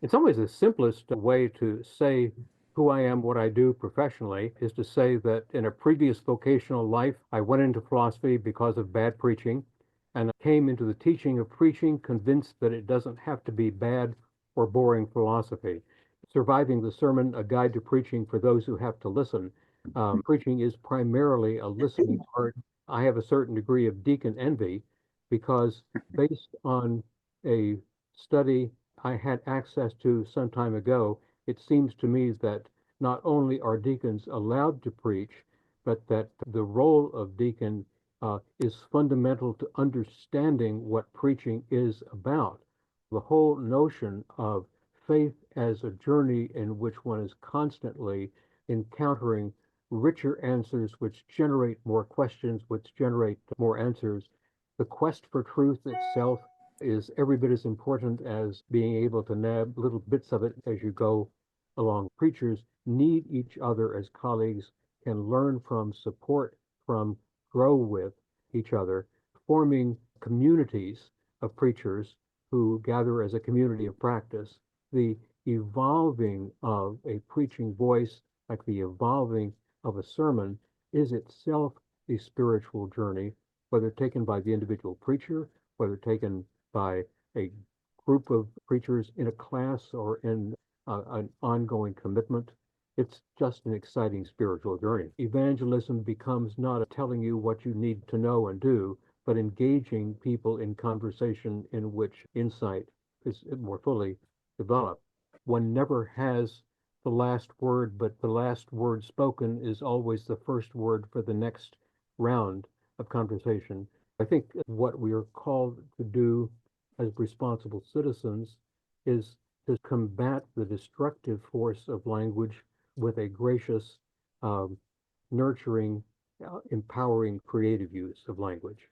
In some ways, the simplest way to say who I am, what I do professionally, is to say that in a previous vocational life, I went into philosophy because of bad preaching, and I came into the teaching of preaching convinced that it doesn't have to be bad or boring philosophy. Surviving the Sermon, a guide to preaching for those who have to listen. Preaching is primarily a listening art. I have a certain degree of deacon envy because, based on a study I had access to some time ago, it seems to me that not only are deacons allowed to preach, but that the role of deacon is fundamental to understanding what preaching is about. The whole notion of faith as a journey in which one is constantly encountering richer answers, which generate more questions, which generate more answers. The quest for truth itself is every bit as important as being able to nab little bits of it as you go along. Preachers need each other as colleagues, can learn from, support from, grow with each other, forming communities of preachers who gather as a community of practice. The evolving of a preaching voice, like the evolving of a sermon, is itself a spiritual journey, whether taken by the individual preacher, whether taken by a group of preachers in a class or in an ongoing commitment. It's just an exciting spiritual journey. Evangelism becomes not telling you what you need to know and do, but engaging people in conversation in which insight is more fully developed. One never has the last word, but the last word spoken is always the first word for the next round of conversation. I think what we are called to do as responsible citizens is to combat the destructive force of language with a gracious, nurturing, empowering, creative use of language.